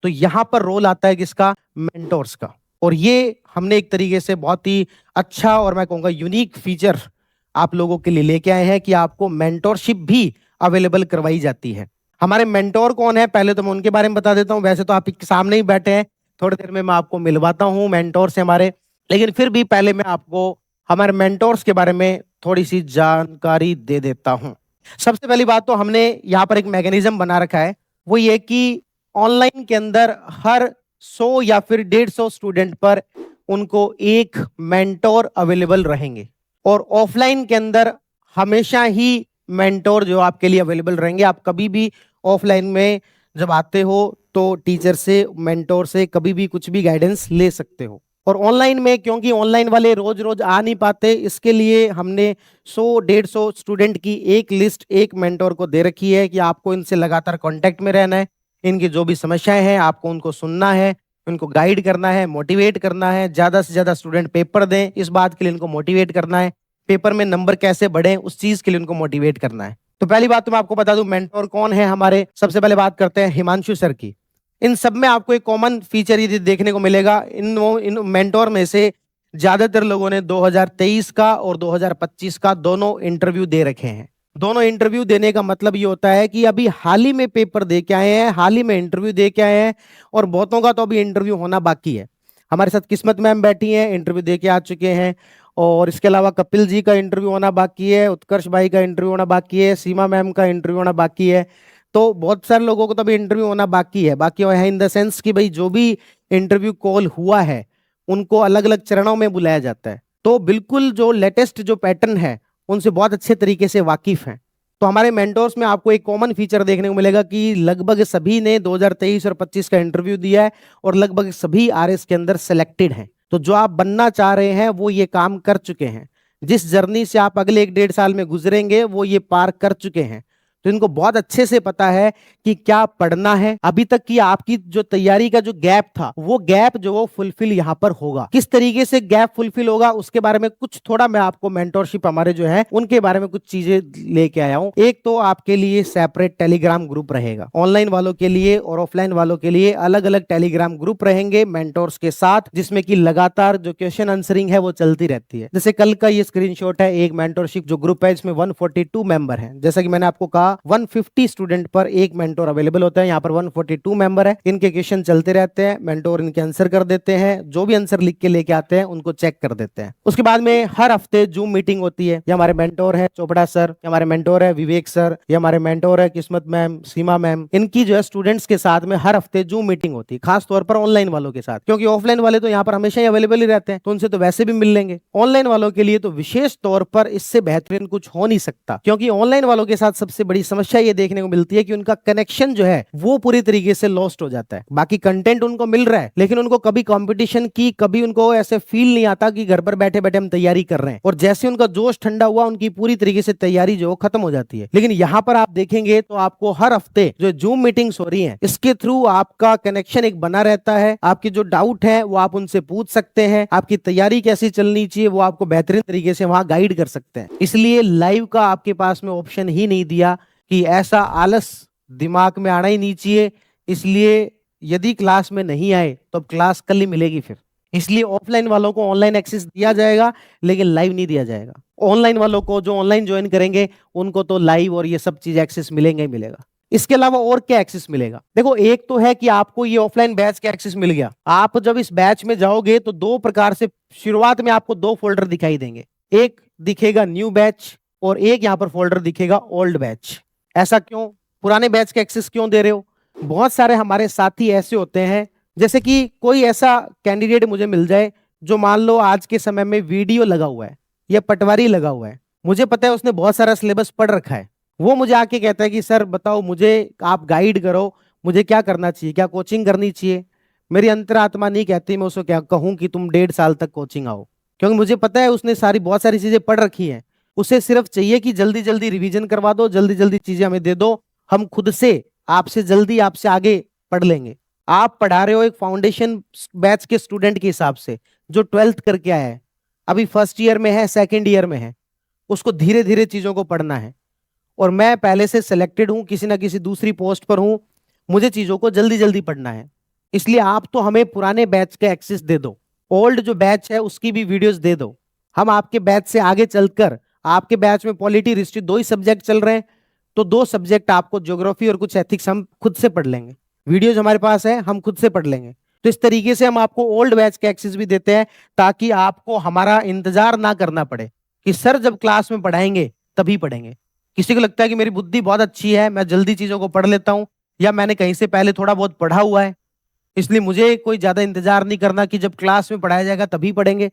तो यहाँ पर रोल आता है किसका? मेंटोर्स का। और ये हमने एक तरीके से बहुत ही अच्छा और मैं कहूँगा यूनिक फीचर आप लोगों के लिए लेके आए हैं कि आपको मेंटोरशिप भी अवेलेबल करवाई जाती है। हमारे मेंटोर कौन है, पहले तो मैं उनके बारे में बता देता हूँ। वैसे तो आप सामने ही बैठे हैं, थोड़ी देर में मैं आपको मिलवाता हूँ मेंटोर से हमारे, लेकिन फिर भी पहले मैं आपको हमारे मेंटोर्स के बारे में थोड़ी सी जानकारी दे देता हूँ। सबसे पहली बात तो हमने यहाँ पर एक मैकेनिज्म बना रखा है, वो ये कि ऑनलाइन के अंदर हर 100 या फिर 150 स्टूडेंट पर उनको एक मेंटोर अवेलेबल रहेंगे, और ऑफलाइन के अंदर हमेशा ही मेंटोर जो आपके लिए अवेलेबल रहेंगे। आप कभी भी ऑफलाइन में जब आते हो तो टीचर से, मेंटोर से कभी भी कुछ भी गाइडेंस ले सकते हो। और ऑनलाइन में, क्योंकि ऑनलाइन वाले रोज रोज आ नहीं पाते, इसके लिए हमने 100-150 स्टूडेंट की एक लिस्ट एक मेंटोर को दे रखी है कि आपको इनसे लगातार कांटेक्ट में रहना है। इनकी जो भी समस्याएं हैं आपको उनको सुनना है, उनको गाइड करना है, मोटिवेट करना है। ज्यादा से ज्यादा स्टूडेंट पेपर दें, इस बात के लिए इनको मोटिवेट करना है। पेपर में नंबर कैसे बढ़े, उस चीज के लिए उनको मोटिवेट करना है। तो पहली बात तो मैं आपको बता दूं मेंटोर कौन है हमारे। सबसे पहले बात करते हैं हिमांशु सर की। इन सब में आपको एक कॉमन फीचर ये देखने को मिलेगा, इन मेंटोर में से ज्यादातर लोगों ने 2023 का और 2025 का दोनों इंटरव्यू दे रखे हैं। दोनों इंटरव्यू देने का मतलब ये होता है कि अभी हाल ही में पेपर दे के आए हैं, हाल ही में इंटरव्यू दे के आए हैं, और बहुतों का तो अभी इंटरव्यू होना बाकी है। हमारे साथ किस्मत मैम बैठी हैं, इंटरव्यू दे के आ चुके हैं। और इसके अलावा कपिल जी का इंटरव्यू होना बाकी है, उत्कर्ष भाई का इंटरव्यू होना बाकी है, सीमा मैम का इंटरव्यू होना बाकी है। तो बहुत सारे लोगों को तो अभी इंटरव्यू होना बाकी है। बाकी है इन द सेंस कि भाई जो भी इंटरव्यू कॉल हुआ है उनको अलग अलग चरणों में बुलाया जाता है। तो बिल्कुल जो लेटेस्ट जो पैटर्न है उनसे बहुत अच्छे तरीके से वाकिफ हैं। तो हमारे मेंटोर्स में आपको एक कॉमन फीचर देखने को मिलेगा कि लगभग सभी ने 2023 और 25 का इंटरव्यू दिया है, और लगभग सभी आरएस के अंदर सेलेक्टेड हैं। तो जो आप बनना चाह रहे हैं वो ये काम कर चुके हैं। जिस जर्नी से आप अगले 1-1.5 साल में गुजरेंगे वो ये पार कर चुके हैं। तो इनको बहुत अच्छे से पता है कि क्या पढ़ना है। अभी तक की आपकी जो तैयारी का जो गैप था, वो गैप जो वो फुलफिल यहाँ पर होगा। किस तरीके से गैप फुलफिल होगा उसके बारे में कुछ थोड़ा मैं आपको मेंटोरशिप हमारे जो है उनके बारे में कुछ चीजें लेके आया हूँ। एक तो आपके लिए सेपरेट टेलीग्राम ग्रुप रहेगा, ऑनलाइन वालों के लिए और ऑफलाइन वालों के लिए अलग अलग टेलीग्राम ग्रुप रहेंगे मेंटोर्स के साथ, जिसमें कि लगातार जो क्वेश्चन आंसरिंग है वो चलती रहती है। जैसे कल का ये स्क्रीनशॉट है, एक मेंटोरशिप जो ग्रुप है इसमें 142 मेंबर है। जैसा कि मैंने आपको कहा 150 स्टूडेंट पर एक मेंटोर अवेलेबल होता है। यहाँ पर 142 मेंबर है, इनके क्वेश्चन चलते रहते हैं, मेंटोर इनके आंसर कर देते हैं, जो भी आंसर लिख के लेके आते हैं उनको चेक कर देते हैं। उसके बाद में हर हफ्ते जूम मीटिंग होती है। ये हमारे मेंटोर है चोपड़ा सर, हमारे मेंटोर है विवेक सर, ये हमारे मेंटोर है किस्मत मैम, सीमा मैम। इनकी जो है स्टूडेंट्स के साथ में हर हफ्ते जूम मीटिंग होती है, खास तौर पर ऑनलाइन वालों के साथ, क्योंकि ऑफलाइन वाले तो यहाँ पर हमेशा ही अवेलेबल ही रहते हैं, तो उनसे तो वैसे भी मिल लेंगे। ऑनलाइन वालों के लिए तो विशेष तौर पर इससे बेहतरीन कुछ हो नहीं सकता, क्योंकि ऑनलाइन वालों के साथ सबसे बड़ी समस्या ये देखने को मिलती है कि उनका कनेक्शन जो है वो पूरी तरीके से लॉस्ट हो जाता है। बाकी कंटेंट उनको मिल रहा है, लेकिन उनको कभी कंपटीशन की, कभी उनको ऐसे फील नहीं आता कि घर पर बैठे बैठे हम तैयारी कर रहे हैं, और जैसे उनका जोश ठंडा हुआ उनकी पूरी तरीके से तैयारी जो खत्म हो जाती है। लेकिन यहाँ पर आप देखेंगे तो आपको हर हफ्ते जो जूम मीटिंग्स हो रही हैं इसके थ्रू आपका कनेक्शन एक बना रहता है। आपके जो डाउट है वो आप उनसे पूछ सकते हैं, आपकी तैयारी कैसी चलनी चाहिए वो आपको बेहतरीन तरीके से वहां गाइड कर सकते हैं। इसलिए लाइव का आपके पास में ऑप्शन ही नहीं दिया कि ऐसा आलस दिमाग में आना ही नहीं चाहिए। इसलिए यदि क्लास में नहीं आए तो अब क्लास कल ही मिलेगी फिर। इसलिए ऑफलाइन वालों को ऑनलाइन एक्सेस दिया जाएगा, लेकिन लाइव नहीं दिया जाएगा। ऑनलाइन वालों को जो ऑनलाइन ज्वाइन करेंगे उनको तो लाइव और ये सब चीज एक्सेस मिलेंगे ही मिलेगा। इसके अलावा और क्या एक्सेस मिलेगा? देखो, एक तो है कि आपको ये ऑफलाइन बैच का एक्सेस मिल गया। आप जब इस बैच में जाओगे तो दो प्रकार से शुरुआत में आपको दो फोल्डर दिखाई देंगे, एक दिखेगा न्यू बैच और एक यहाँ पर फोल्डर दिखेगा ओल्ड बैच। ऐसा क्यों? पुराने बैच का एक्सेस क्यों दे रहे हो? बहुत सारे हमारे साथी ऐसे होते हैं, जैसे कि कोई ऐसा कैंडिडेट मुझे मिल जाए जो मान लो आज के समय में वीडियो लगा हुआ है या पटवारी लगा हुआ है, मुझे पता है उसने बहुत सारा सिलेबस पढ़ रखा है, वो मुझे आके कहता है कि सर बताओ, मुझे आप गाइड करो, मुझे क्या करना चाहिए, क्या कोचिंग करनी चाहिए? मेरी अंतरात्मा नहीं कहती मैं उसको क्या कहूँ कि तुम 1.5 साल तक कोचिंग आओ, क्योंकि मुझे पता है उसने बहुत सारी चीजें पढ़ रखी हैं। उसे सिर्फ चाहिए कि जल्दी जल्दी रिवीजन करवा दो, जल्दी जल्दी चीजें हमें दे दो, हम खुद से आपसे जल्दी आपसे आगे पढ़ लेंगे। आप पढ़ा रहे हो एक फाउंडेशन बैच के स्टूडेंट के हिसाब से जो 12th करके आया है, अभी फर्स्ट ईयर में है, सेकेंड ईयर में है, उसको धीरे धीरे चीजों को पढ़ना है। और मैं पहले से सिलेक्टेड हूं, किसी ना किसी दूसरी पोस्ट पर हूं, मुझे चीजों को जल्दी जल्दी पढ़ना है। इसलिए आप तो हमें पुराने बैच का एक्सेस दे दो, ओल्ड जो बैच है उसकी भी वीडियोस दे दो। हम आपके बैच से आगे चलकर, आपके बैच में पॉलिटी हिस्ट्री 2 ही सब्जेक्ट चल रहे हैं, तो 2 सब्जेक्ट आपको ज्योग्राफी और कुछ एथिक्स हम खुद से पढ़ लेंगे। वीडियोज हमारे पास है, हम खुद से पढ़ लेंगे। तो इस तरीके से हम आपको ओल्ड बैच के एक्सेस भी देते हैं, ताकि आपको हमारा इंतजार ना करना पड़े कि सर जब क्लास में पढ़ाएंगे तभी पढ़ेंगे। किसी को लगता है कि मेरी बुद्धि बहुत अच्छी है, मैं जल्दी चीजों को पढ़ लेता हूं, या मैंने कहीं से पहले थोड़ा बहुत पढ़ा हुआ है, इसलिए मुझे कोई ज्यादा इंतजार नहीं करना कि जब क्लास में पढ़ाया जाएगा तभी पढ़ेंगे।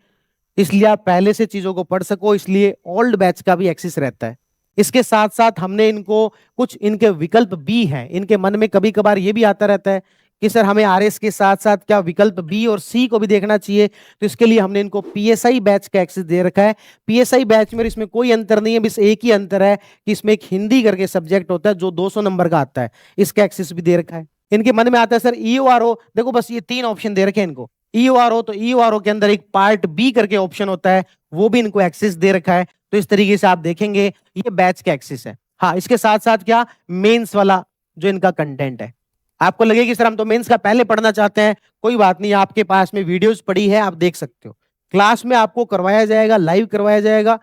इसलिए आप पहले से चीजों को पढ़ सको, इसलिए ओल्ड बैच का भी एक्सेस रहता है। इसके साथ साथ हमने इनको कुछ इनके विकल्प भी हैं। इनके मन में कभी कभार ये भी आता रहता है कि सर हमें आरएस के साथ साथ क्या विकल्प बी और सी को भी देखना चाहिए, तो इसके लिए हमने इनको पीएसआई बैच का एक्सेस दे रखा है। पीएसआई बैच में इसमें कोई अंतर नहीं है, बस एक ही अंतर है कि इसमें एक हिंदी करके सब्जेक्ट होता है जो 200 नंबर का आता है, इसका एक्सेस भी दे रखा है। इनके मन में आता है सर ईओआरओ, देखो बस ये 3 ऑप्शन दे रखे हैं इनको। ईओआरओ, तो ईओआरओ के अंदर एक पार्ट बी करके ऑप्शन होता है, वो भी इनको एक्सेस दे रखा है। तो इस तरीके से आप देखेंगे ये बैच का एक्सेस है। हाँ, इसके साथ साथ क्या मेंस वाला जो इनका कंटेंट है, आपको लगे कि सर हम तो मेंस का पहले पढ़ना चाहते हैं, कोई बात नहीं, आपके पास में वीडियोस पड़ी है, आप देख सकते हो। क्लास में आपको करवाया जाएगा, लाइव करवाया जाएगा,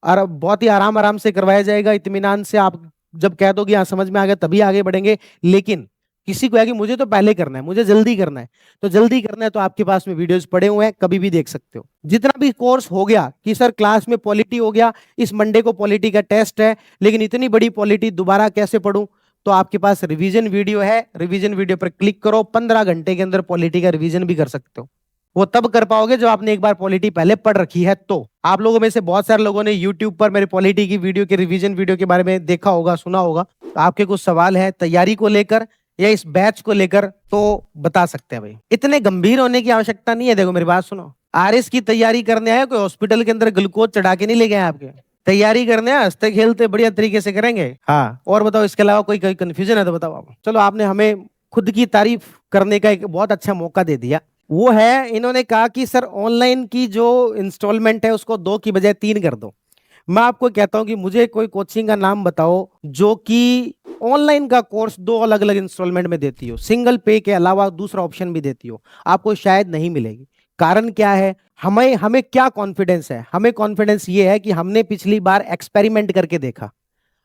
और बहुत ही आराम आराम से करवाया जाएगा, इत्मीनान से। आप जब कह दोगे हाँ समझ में आ गया तभी आगे बढ़ेंगे। लेकिन किसी को है कि मुझे तो पहले करना है, मुझे जल्दी करना है, तो जल्दी करना है तो आपके पास में वीडियोस पड़े हुए हैं, कभी भी देख सकते हो। जितना भी कोर्स हो गया कि सर क्लास में पॉलिटी हो गया, इस मंडे को पॉलिटी का टेस्ट है, लेकिन इतनी बड़ी पॉलिटी दोबारा कैसे पढ़ूं, तो आपके पास रिवीजन वीडियो है। रिवीजन वीडियो पर क्लिक करो, 15 घंटे के अंदर पॉलिटी का रिवीजन भी कर सकते हो। वो तब कर पाओगे जब आपने एक बार पॉलिटी पहले पढ़ रखी है। तो आप लोगों में से बहुत सारे लोगों ने यूट्यूब पर मेरे पॉलिटी की वीडियो के रिवीजन वीडियो के बारे में देखा होगा, सुना होगा। तो आपके कुछ सवाल है तैयारी को लेकर या इस बैच को लेकर, तो बता सकते हैं भाई। इतने गंभीर होने की आवश्यकता नहीं है। देखो मेरी बात सुनो, आरएस की तैयारी करने आए, कोई हॉस्पिटल के अंदर ग्लूकोज चढ़ा के नहीं ले गए आपके। तैयारी करने आए, हंसते खेलते बढ़िया तरीके से करेंगे। हाँ, और बताओ इसके अलावा कोई कंफ्यूजन है तो बताओ आप। चलो, आपने हमें खुद की तारीफ करने का एक बहुत अच्छा मौका दे दिया। वो है, इन्होंने कहा कि सर ऑनलाइन की जो इंस्टॉलमेंट है उसको 2 की बजाय 3 कर दो। मैं आपको कहता हूं कि मुझे कोई कोचिंग का नाम बताओ जो कि ऑनलाइन का कोर्स 2 अलग अलग इंस्टॉलमेंट में देती हो, सिंगल पे के अलावा दूसरा ऑप्शन भी देती हो। आपको शायद नहीं मिलेगी। कारण क्या है? हमें हमें क्या कॉन्फिडेंस है? हमें कॉन्फिडेंस ये है कि हमने पिछली बार एक्सपेरिमेंट करके देखा।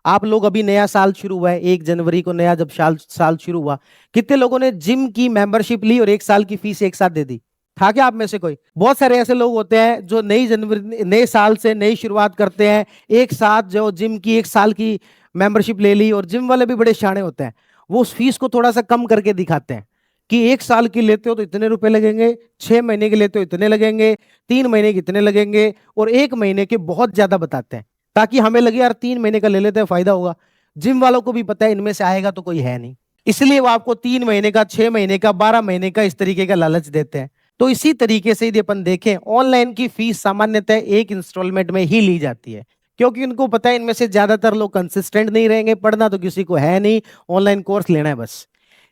आप लोग, अभी नया साल शुरू हुआ है, 1 जनवरी को नया जब साल शुरू हुआ, कितने लोगों ने जिम की मेंबरशिप ली और 1 साल की फीस एक साथ दे दी? था क्या आप में से कोई? बहुत सारे ऐसे लोग होते हैं जो नई जनवरी, नए साल से नई शुरुआत करते हैं, एक साथ जो जिम की 1 साल की मेंबरशिप ले ली। और जिम वाले भी बड़े शाणे होते हैं, वो उस फीस को थोड़ा सा कम करके दिखाते हैं कि 1 साल की लेते हो तो इतने रुपए लगेंगे, 6 महीने के लेते हो इतने लगेंगे, 3 महीने के इतने लगेंगे, और 1 महीने के बहुत ज्यादा बताते हैं, ताकि हमें लगे यार 3 महीने का ले लेते हैं, फायदा होगा। जिम वालों को भी पता है इनमें से आएगा तो कोई है नहीं, इसलिए वो आपको 3 महीने का, 6 महीने का, 12 महीने का इस तरीके का लालच देते हैं। तो इसी तरीके से यदि अपन देखें, ऑनलाइन की फीस सामान्यतः 1 इंस्टॉलमेंट में ही ली जाती है, क्योंकि उनको पता है इनमें से ज्यादातर लोग कंसिस्टेंट नहीं रहेंगे। पढ़ना तो किसी को है नहीं, ऑनलाइन कोर्स लेना है बस।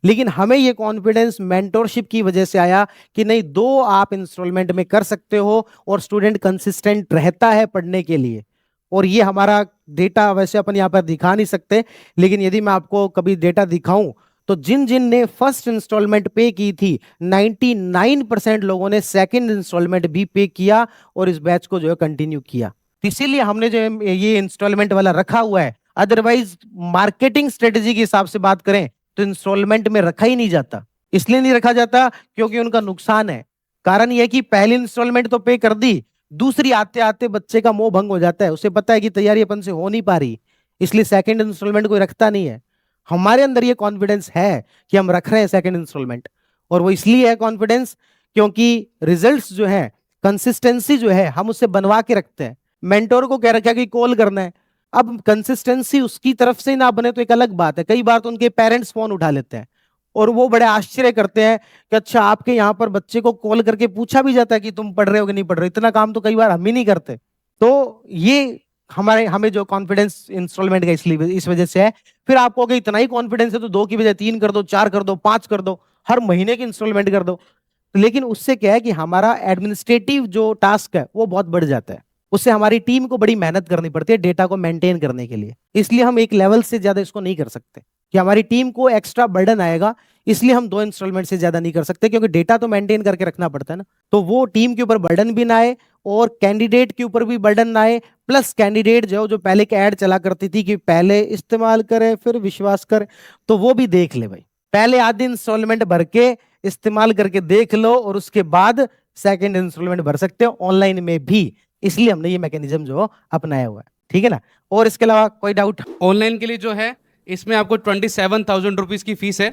लेकिन हमें ये कॉन्फिडेंस मेंटोरशिप की वजह से आया कि नहीं, 2 आप इंस्टॉलमेंट में कर सकते हो और स्टूडेंट कंसिस्टेंट रहता है पढ़ने के लिए। और ये हमारा डेटा वैसे अपन यहाँ पर दिखा नहीं सकते, लेकिन यदि मैं आपको कभी डेटा दिखाऊं, तो जिन जिन ने फर्स्ट इंस्टॉलमेंट पे की थी, 99% लोगों ने सेकंड इंस्टॉलमेंट भी पे किया और इस बैच को जो है कंटिन्यू किया। इसीलिए हमने जो ये इंस्टॉलमेंट वाला रखा हुआ है। अदरवाइज मार्केटिंग स्ट्रेटेजी के हिसाब से बात करें तो इंस्टॉलमेंट में रखा ही नहीं जाता। इसलिए नहीं रखा जाता क्योंकि उनका नुकसान है। कारण यह कि पहली इंस्टॉलमेंट तो पे कर दी, दूसरी आते आते बच्चे का मोह भंग हो जाता है, उसे पता है कि तैयारी अपन से हो नहीं पा रही, इसलिए सेकंड इंस्टॉलमेंट कोई रखता नहीं है। हमारे अंदर ये कॉन्फिडेंस है कि हम रख रहे हैं सेकंड इंस्टॉलमेंट, और वो इसलिए है कॉन्फिडेंस क्योंकि रिजल्ट्स जो है, कंसिस्टेंसी जो है, हम उससे बनवा के रखते हैं। मेंटोर को कह रखा है कि कॉल करना है, अब कंसिस्टेंसी उसकी तरफ से ना बने तो एक अलग बात है। कई बार तो उनके पेरेंट्स फोन उठा लेते हैं और वो बड़े आश्चर्य करते हैं कि अच्छा, आपके यहाँ पर बच्चे को कॉल करके पूछा भी जाता है कि तुम पढ़ रहे हो कि नहीं पढ़ रहे। इतना काम तो कई बार हम ही नहीं करते। तो ये हमें जो कॉन्फिडेंस इंस्टॉलमेंट का इसलिए इस वजह से है। फिर आपको अगर इतना ही कॉन्फिडेंस है तो 2 की बजाय 3 कर दो, 4 कर दो, 5 कर दो, हर महीने की इंस्टॉलमेंट कर दो। लेकिन उससे क्या है कि हमारा एडमिनिस्ट्रेटिव जो टास्क है वो बहुत बढ़ जाता है। उससे हमारी टीम को बड़ी मेहनत करनी पड़ती है डेटा को मेंटेन करने के लिए, इसलिए हम एक लेवल से ज्यादा इसको नहीं कर सकते। कि हमारी टीम को एक्स्ट्रा बर्डन आएगा, इसलिए हम 2 इंस्टॉलमेंट से ज्यादा नहीं कर सकते, क्योंकि डेटा तो मेंटेन करके रखना पड़ता है ना। तो वो टीम के ऊपर बर्डन भी ना आए और कैंडिडेट के ऊपर भी बर्डन ना आए, प्लस कैंडिडेट जो पहले के ऐड चला करती थी कि पहले इस्तेमाल करे फिर विश्वास करे, तो वो भी देख ले भाई, पहले आधी इंस्टॉलमेंट भर के इस्तेमाल करके देख लो और उसके बाद सेकंड इंस्टॉलमेंट भर सकते हो ऑनलाइन में भी। इसलिए हमने ये मैकेनिज्म जो अपनाया हुआ है, ठीक है ना। और इसके अलावा कोई डाउट? ऑनलाइन के लिए जो है इसमें आपको 27,000 रुपीज़ की फीस है,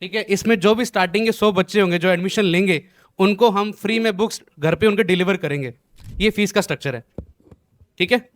ठीक है। इसमें जो भी स्टार्टिंग के 100 बच्चे होंगे जो एडमिशन लेंगे, उनको हम फ्री में बुक्स घर पे उनके डिलीवर करेंगे। ये फीस का स्ट्रक्चर है, ठीक है।